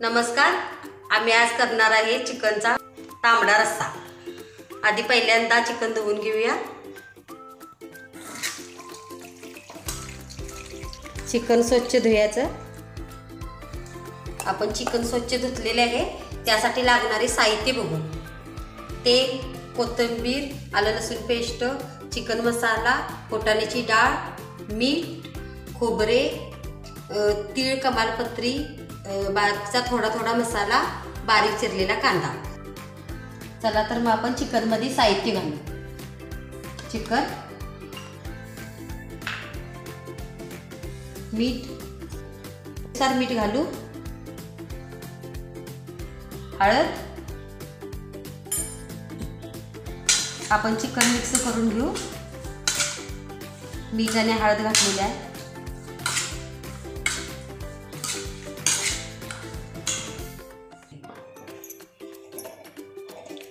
नमस्कार, आम्ही आज करणार आहे चिकनचा तांबडा रस्सा। आधी पहिल्यांदा चिकन धुवून घेऊया। चिकन स्वच्छ धुयाचं। आपण चिकन स्वच्छ धुतलेले आहे। त्यासाठी लागणारे साहित्य बघू। तेल, कोथिंबीर, आलं लसूण पेस्ट, चिकन मसाला, फुटाण्याची डाळ, मीठ, खोबरे, तीळ, कमालपत्री, बाकीचा थोडा थोडा मसाला, बारीक चिरलेला कांदा। चला तर मग आपण चिकन मध्ये साहित्य घालू। चिकन, मीठ, मीठ घालू, हळद। आपण चिकन मिक्स करून घेऊ। मीठ आणि हळद घातलेली आहे।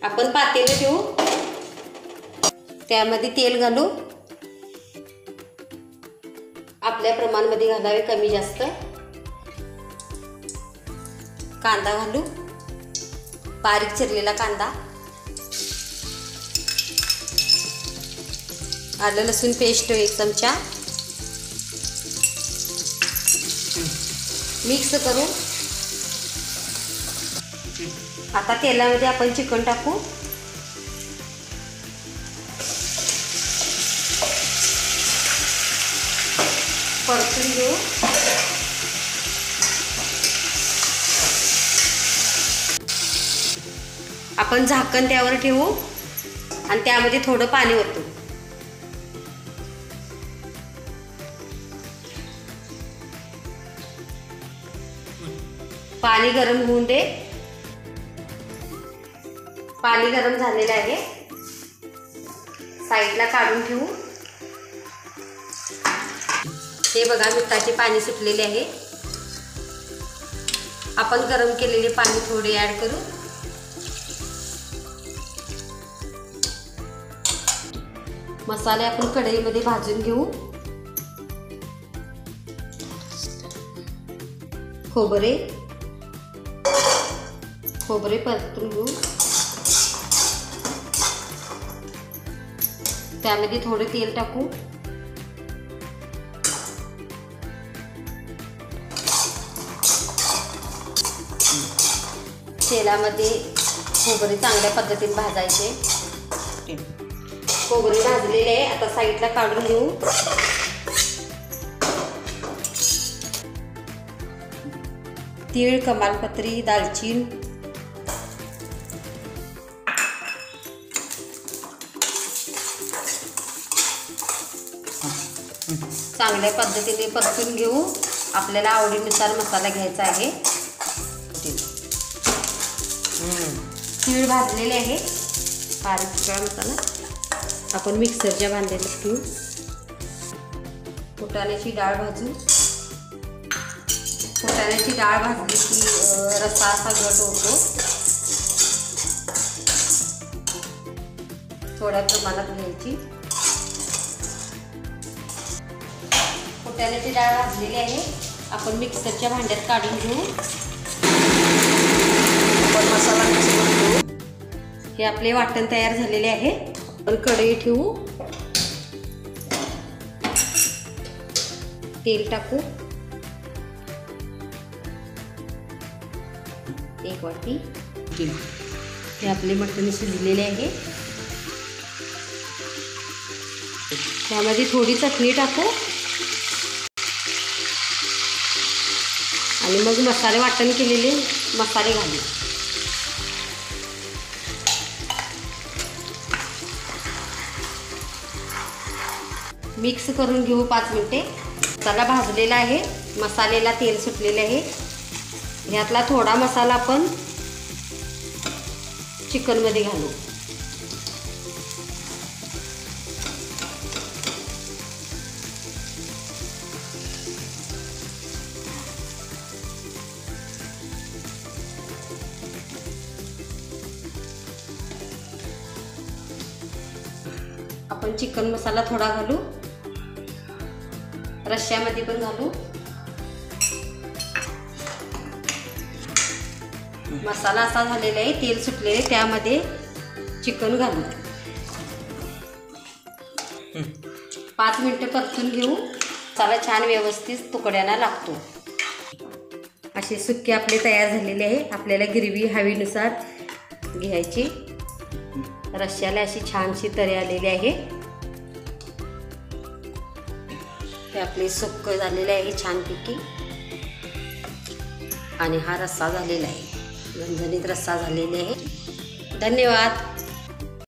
आपण पातेलं ठेवू, त्यामध्ये तेल घालू। आपल्या प्रमाणामध्ये घालावे, कमी जास्त। कांदा घालू, बारीक चिरलेला कांदा, आलं लसूण पेस्ट 1 चमचा, मिक्स करू। आता तेलामध्ये आपण चिकन टाकू। परतून घेऊ। आपण झाकण त्यावर ठेवू आणि त्यामध्ये थोडं पाणी ओतू। पाणी गरम होऊन दे। पाणी गरम झालेलं आहे, साईडला काढून ठेवू। हे बघा, मिठाचे पाणी सुटलेले आहे। आपण गरम केलेले पाणी थोडे ऍड करू। मसाले आपण कढईमध्ये भाजून घेऊ। खोबरे परतून घेऊ। त्यामध्ये थोडे तेल टाकू। तेलामध्ये खोबरे चांगल्या पद्धतीने भाजायचे। खोबरे भाजलेले आहे, आता साईडला काढून घेऊ। तीळ, कमालपत्री, दालचीन, चांगल्या पद्धतीने परतून घेऊ। आपल्याला आवडीनुसार मसाला घ्यायचा आहे। तीळ भाजलेले आहे, बारीक सगळा मसाला आपण मिक्सरच्या भांड्यात घेऊ। फुटाण्याची डाळ भाजू। फुटाण्याची डाळ भाजली की रस्सा असा घट होतो। थोड्या प्रमाणात घ्यायची। फुटाण्याची डाळ भाजलेली आहे, आपण मिक्सरच्या भांड्यात काढून घेऊ। आपण मसाला मिक्स करून घेऊ। हे आपले वाटण तयार झालेले आहे। आपण कढई ठेवू, तेल टाकू, 1 वाटी। हे आपले मटण शिजलेले आहे। त्यामध्ये थोडी चटणी टाकू आणि मग मसाले वाटण केलेले मसाले घालू। मिक्स करून घेऊ 5 मिनिटे। मसाला भाजलेला आहे, मसाल्याला तेल सुटलेले आहे। ह्यातला थोडा मसाला आपण चिकन मध्ये घालू। आपण चिकन मसाला थोडा घालू। रश्श्यामध्ये पण घालू। मसाला असा झालेला आहे, तेल सुटलेले, त्यामध्ये चिकन घालू. 5 मिनटं परतून घेऊ. मसाला छान व्यवस्थित तुकड्यांना लागतो. असे सुक्के आपले तयार झालेले आहे. आपल्याला ग्रेव्ही हवीनुसार घ्यायची. रश्श्याला अशी छानशी तरी आलेली आहे. ते आपले सुक्क झालेले आहे छानपैकी. आणि हा रस्सा झालेला आहे, झणझणीत रस्सा झालेला आहे. धन्यवाद.